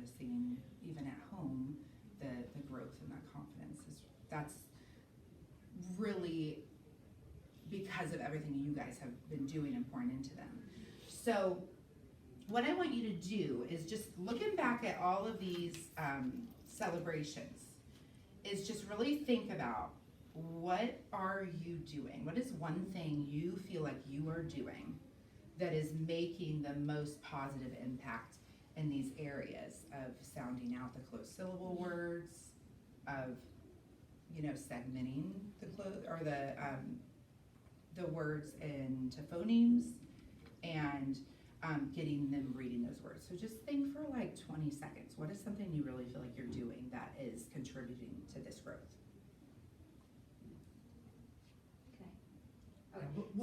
noticing, even at home, the growth and that confidence that's really because of everything you guys have been doing and pouring into them. So what I want you to do is just looking back at all of these celebrations is just really think about, what are you doing? What is one thing you feel like you are doing that is making the most positive impact in these areas of sounding out the closed syllable words, of, you know, segmenting the words into phonemes, and getting them reading those words. So just think for like 20 seconds. What is something you really feel like you're doing that is contributing to this growth?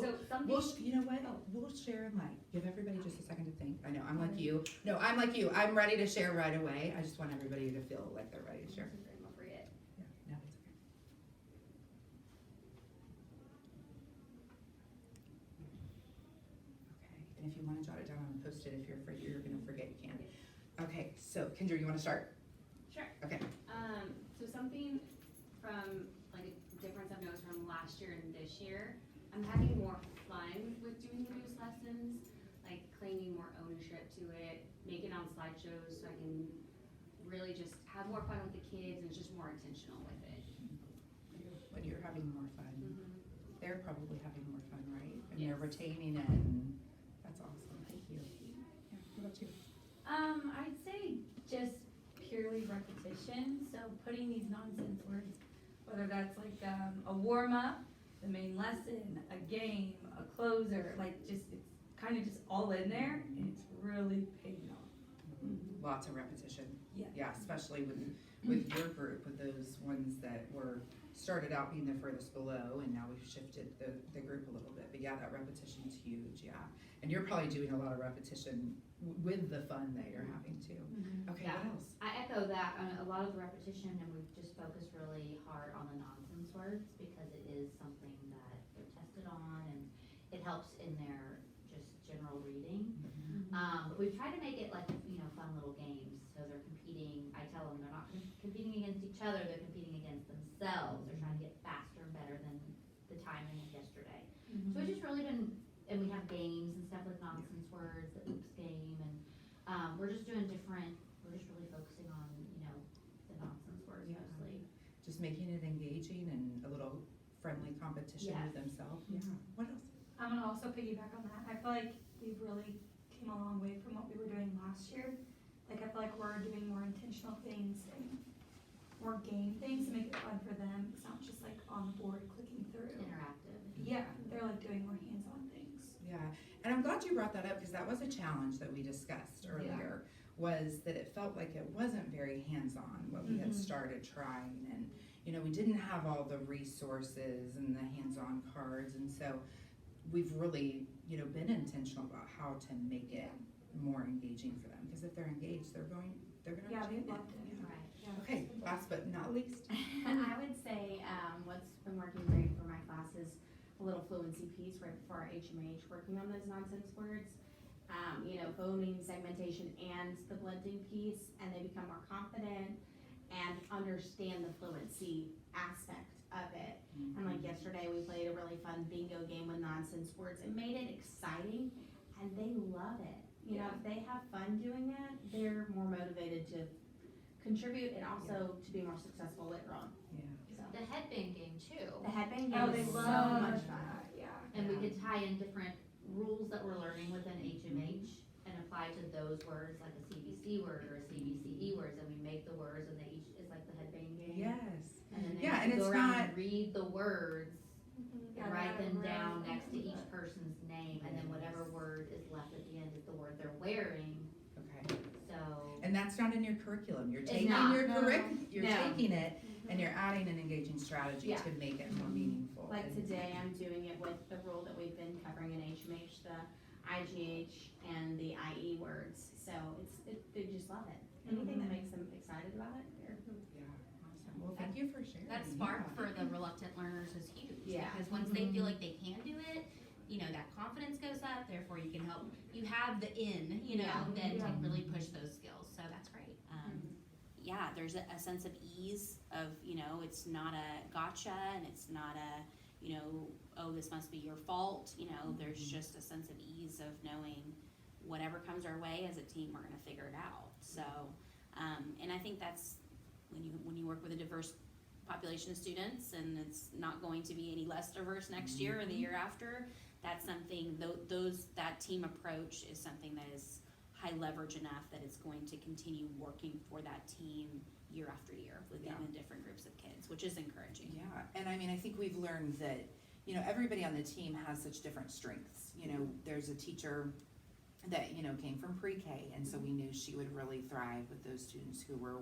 So something. You know what? We'll share and like give everybody just a second to think. I know I'm like you. No, I'm like you. I'm ready to share right away. I just want everybody to feel like they're ready to share. I'll forget. Yeah, no, it's okay. Okay, and if you want to jot it down on a post-it, if you're afraid you're going to forget, you can. Okay, so Kendra, you want to start? Sure. Okay. So something from like a difference I've noticed from last year and this year, I'm having more fun with doing the news lessons, like claiming more ownership to it, make it on slideshows so I can really just have more fun with the kids and just more intentional with it. When you're having more fun, they're probably having more fun, right? And Yes. they're retaining it, and that's awesome. Thank you. Yeah, what about you? I'd say just purely repetition. So putting these nonsense words, whether that's like a warm up, the main lesson, a game, a closer, like just it's kind of just all in there, and it's really paying off. Lots of repetition. Yeah. Yeah, especially with your group, with those ones that were started out being the furthest below, and now we've shifted the group a little bit. But yeah, that repetition's huge. Yeah, and you're probably doing a lot of repetition with the fun that you're having too. Okay, Yeah. what else? I echo that. A lot of the repetition, and we've just focused really hard on the nonsense words because it is something that they're tested on, and it helps in their just general reading. But we've tried to make it like, you know, fun little games. So they're competing. I tell them they're not competing against each other. They're competing against themselves. They're trying to get faster and better than the timing of yesterday. So it's just really been, and we have games and stuff with nonsense words, the oops game, and we're just doing different. We're just really focusing on, you know, the nonsense words mostly. Just making it engaging and a little friendly competition with themselves. Yeah. What else? I'm gonna also piggyback on that. I feel like we've really came a long way from what we were doing last year. Like I feel like we're doing more intentional things and more game things to make it fun for them. It's not just like on the board clicking through. Interactive. Yeah, they're like doing more hands-on things. Yeah, and I'm glad you brought that up because that was a challenge that we discussed earlier, was that it felt like it wasn't very hands-on what we had started trying, and you know, we didn't have all the resources and the hands-on cards, and so we've really, you know, been intentional about how to make it more engaging for them, because if they're engaged, they're gonna Yeah, they understand loved it. Yeah. Right. Yeah. Okay, last but not least, I would say what's been working great for my class is a little fluency piece right before our HMH, working on those nonsense words. You know, phoning, segmentation, and the blending piece, and they become more confident and understand the fluency aspect of it. And like yesterday, we played a really fun bingo game with nonsense words. It made it exciting, and they love it. You know, if they have fun doing it, they're more motivated to contribute and also to be more successful later on. yeah. So the headband game too. The headband game Oh, they is so love much fun. that. Yeah. And we could tie in different rules that we're learning within HMH and apply to those words, like a CBC word or a CBCE words, and we make the words, and they each is like the headband game. Yes. And then they Yeah, have and to go it's around not- and read the words Yeah, and write they're them really down fun. next to each person's name, and then whatever word is left at the end is the word they're wearing. Okay. So And that's not in your curriculum. You're It's taking not. your No. you're No. taking it and you're adding an engaging strategy Yeah. to make it more meaningful. Like And- today, I'm doing it with the rule that we've been covering in HMH, the IGH and the IE words. So they just love it. Anything that makes them excited about it, they're. Yeah, awesome. Well, thank you for sharing. That spark Yeah. for the reluctant learners is huge. Yeah. Because once they feel like they can do it, you know, that confidence goes up, therefore you can help, you have the in, you know, Yeah. then Yeah. to really push those skills, so that's great. there's a sense of ease of, it's not a gotcha, and it's not a, oh, this must be your fault, there's just a sense of ease of knowing whatever comes our way as a team, we're gonna figure it out. So, and I think that's, when you work with a diverse population of students, and it's not going to be any less diverse next year or the year after, that's something, that team approach is something that is high leverage enough that it's going to continue working for that team year after year within the different groups of kids, which is encouraging. Yeah, and I mean, I think we've learned that, everybody on the team has such different strengths. There's a teacher that, came from pre-K, and so we knew she would really thrive with those students who were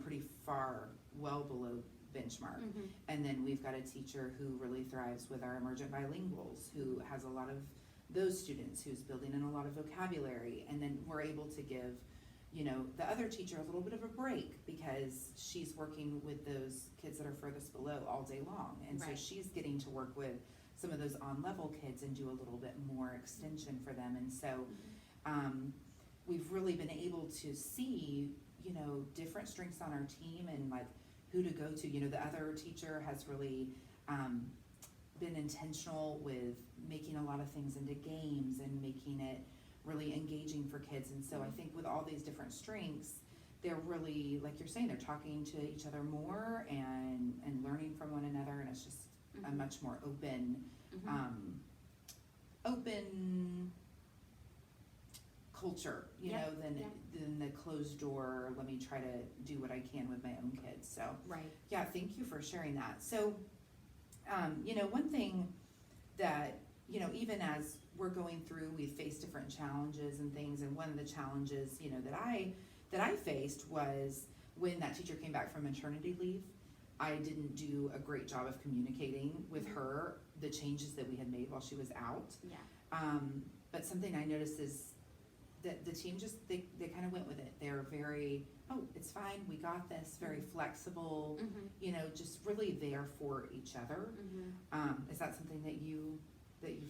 pretty far, well below benchmark. And then we've got a teacher who really thrives with our emergent bilinguals, who has a lot of those students, who's building in a lot of vocabulary. And then we're able to give, the other teacher a little bit of a break, because she's working with those kids that are furthest below all day long. And so Right. she's getting to work with some of those on-level kids and do a little bit more extension for them. And so we've really been able to see, different strengths on our team, and like who to go to. The other teacher has really been intentional with making a lot of things into games and making it really engaging for kids. And so I think with all these different strengths, they're really, like you're saying, they're talking to each other more and learning from one another, and it's just a much more open culture, than the closed door, let me try to do what I can with my own kids. So Right. yeah, thank you for sharing that. So one thing that, even as we're going through, we face different challenges and things, and one of the challenges, that I faced was when that teacher came back from maternity leave. I didn't do a great job of communicating with her the changes that we had made while she was out. Yeah. But something I noticed is that the team just, they kind of went with it. They're very, oh, it's fine, we got this, very flexible, just really there for each other. Is that something that you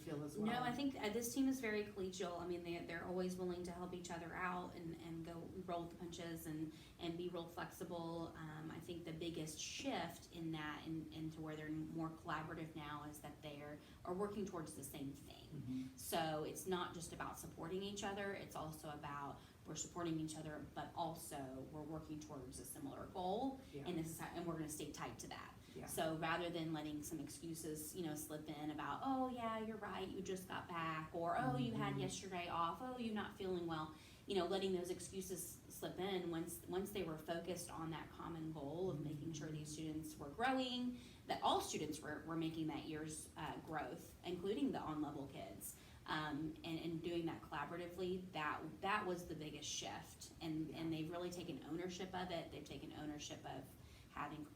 feel as well? No, I think this team is very collegial. I mean, they're always willing to help each other out and go roll with the punches and be real flexible. I think the biggest shift in that and to where they're more collaborative now is that they are working towards the same thing. So it's not just about supporting each other, it's also about we're supporting each other, but also we're working towards a similar goal, and we're gonna stay tight to that. Yeah. So rather than letting some excuses, slip in about, oh yeah, you're right, you just got back, or oh, you had yesterday off, oh, you're not feeling well, letting those excuses slip in once they were focused on that common goal of making sure these students were growing, that all students were making that year's growth, including the on-level kids. And doing that collaboratively, that was the biggest shift, and they've really taken ownership of it. They've taken ownership of having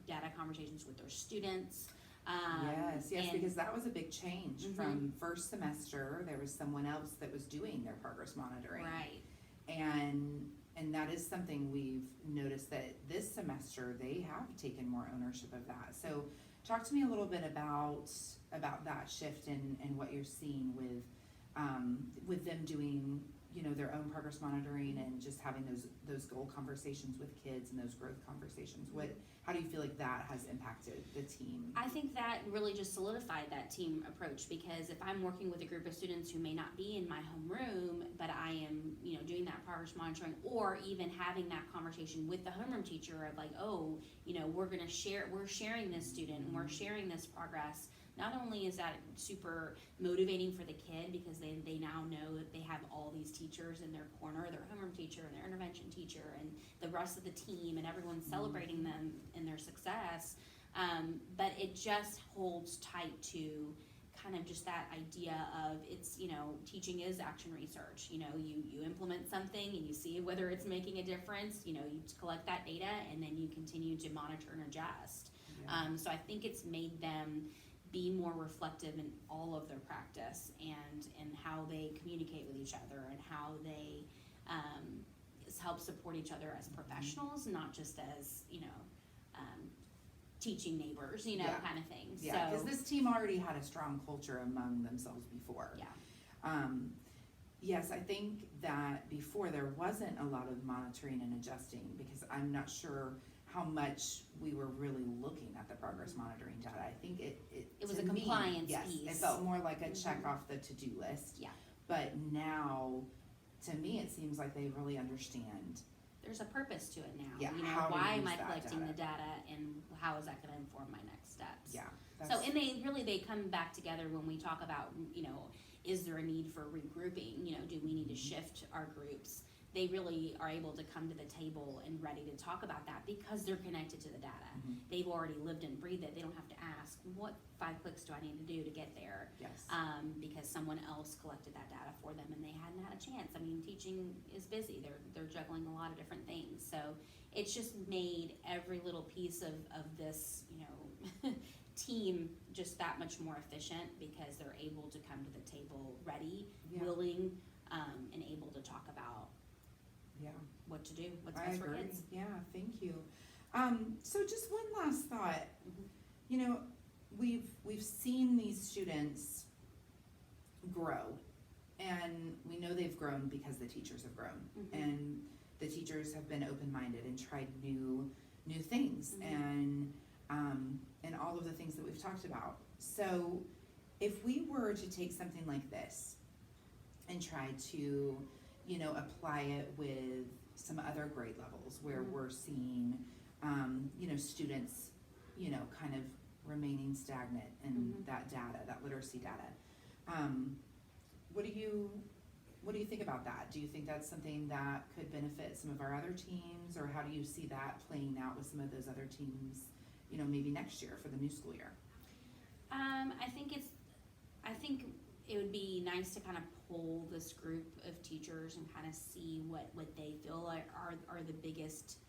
data conversations with their students. Yes, because that was a big change from first semester. There was someone else that was doing their progress monitoring, Right. And that is something we've noticed that this semester they have taken more ownership of that. So talk to me a little bit about that shift and what you're seeing with them doing their own progress monitoring and just having those goal conversations with kids and those growth conversations. How do you feel like that has impacted the team? I think that really just solidified that team approach, because if I'm working with a group of students who may not be in my homeroom, but I am, doing that progress monitoring, or even having that conversation with the homeroom teacher of like, oh, we're sharing this student and we're sharing this progress. Not only is that super motivating for the kid, because they now know that they have all these teachers in their corner, their homeroom teacher and their intervention teacher and the rest of the team, and everyone's celebrating them and their success, but it just holds tight to kind of just that idea of it's, teaching is action research. You implement something and you see whether it's making a difference, you collect that data and then you continue to monitor and adjust. So I think it's made them be more reflective in all of their practice and how they communicate with each other and how they help support each other as professionals, not just as, teaching neighbors, kind of thing. Yeah, because this team already had a strong culture among themselves before. Yeah. Yes, I think that before there wasn't a lot of monitoring and adjusting, because I'm not sure how much we were really looking at the progress monitoring data. I think it It was to a me, compliance yes, piece. it felt more like a Mhm. check off the to-do list. Yeah. But now, to me, it seems like they really understand. There's a purpose to it now. Yeah, You know, how to why am use I that collecting data. the data and how is that gonna inform my next steps? Yeah. So, and they come back together when we talk about, you know, is there a need for regrouping? You know, do we need to shift our groups? They really are able to come to the table and ready to talk about that because they're connected to the data. Mhm. They've already lived and breathed it. They don't have to ask, what 5 clicks do I need to do to get there? Yes. Because someone else collected that data for them and they hadn't had a chance. I mean, teaching is busy. They're juggling a lot of different things. So it's just made every little piece of this, you know, team just that much more efficient because they're able to come to the table ready, Yeah. willing, and able to talk about Yeah. what to do, what's I best for agree. kids. Yeah, thank you. So just one last thought. Mhm. You know, we've seen these students grow, and we know they've grown because the teachers have grown, Mhm. and the teachers have been open-minded and tried new things, Mhm. and all of the things that we've talked about. So if we were to take something like this and try to, you know, apply it with some other grade levels where Mhm. we're seeing, you know, students, you know, kind of remaining stagnant in Mhm. that data, that literacy data. What do you think about that? Do you think that's something that could benefit some of our other teams, or how do you see that playing out with some of those other teams, you know, maybe next year for the new school year? I think it would be nice to kind of pull this group of teachers and kind of see what they feel like are the biggest,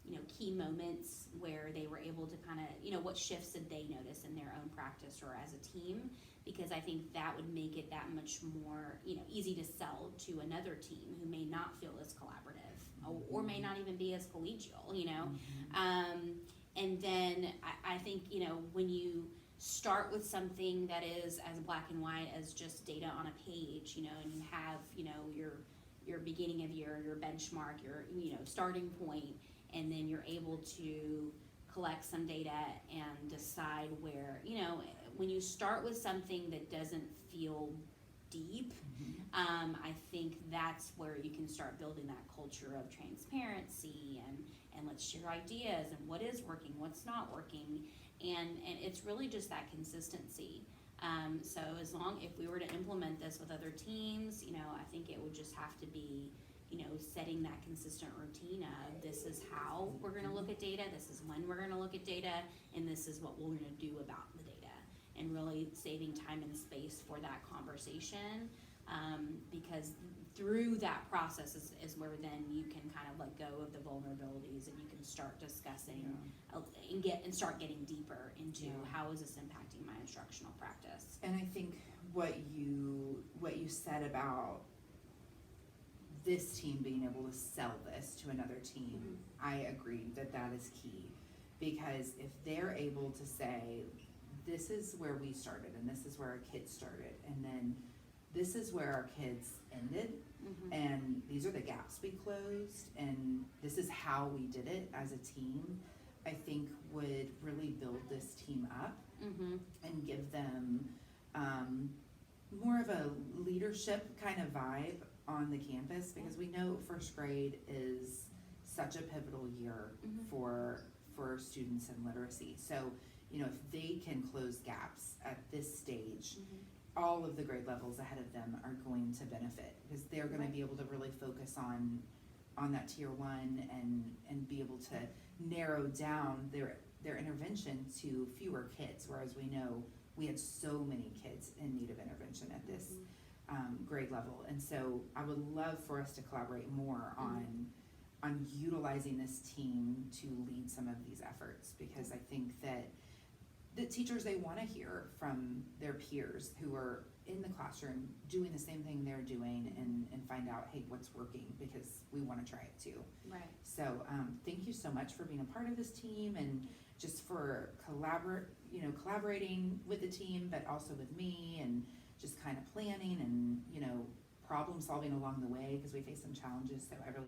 you know, key moments where they were able to kind of, you know, what shifts did they notice in their own practice or as a team? Because I think that would make it that much more, you know, easy to sell to another team who may not feel as collaborative or may not even be as collegial, you know? And then I think, you know, when you start with something that is as black and white as just data on a page, you know, and you have, you know, your beginning of your benchmark, your, you know, starting point, and then you're able to collect some data and decide where, you know, when you start with something that doesn't feel deep, I think that's where you can start building that culture of transparency and let's share ideas and what is working, what's not working, and it's really just that consistency. So if we were to implement this with other teams, you know, I think it would just have to be, you know, setting that consistent routine of this is how we're gonna look at data, this is when we're gonna look at data, and this is what we're gonna do about the data. And really saving time and space for that conversation, because through that process is where then you can kind of let go of the vulnerabilities and you can start discussing and start getting deeper into how is this impacting my instructional practice. And I think what you said about this team being able to sell this to another team, I agree that is key, because if they're able to say, this is where we started and this is where our kids started, and then this is where our kids ended, and these are the gaps we closed, and this is how we did it as a team, I think would really build this team up and give them more of a leadership kind of vibe on the campus, because we know first grade is such a pivotal year for students in literacy. So, you know, if they can close gaps at this stage, all of the grade levels ahead of them are going to benefit, because they're gonna be able to really focus on that tier 1 and be able to narrow down their intervention to fewer kids, whereas we know we had so many kids in need of intervention at this grade level. And so I would love for us to collaborate more on utilizing this team to lead some of these efforts, because I think that the teachers, they want to hear from their peers who are in the classroom doing the same thing they're doing and find out, hey, what's working, because we want to try it too. Right. So thank you so much for being a part of this team, and just for collaborating with the team, but also with me, and just kind of planning and, you know, problem solving along the way, because we face some challenges, so I really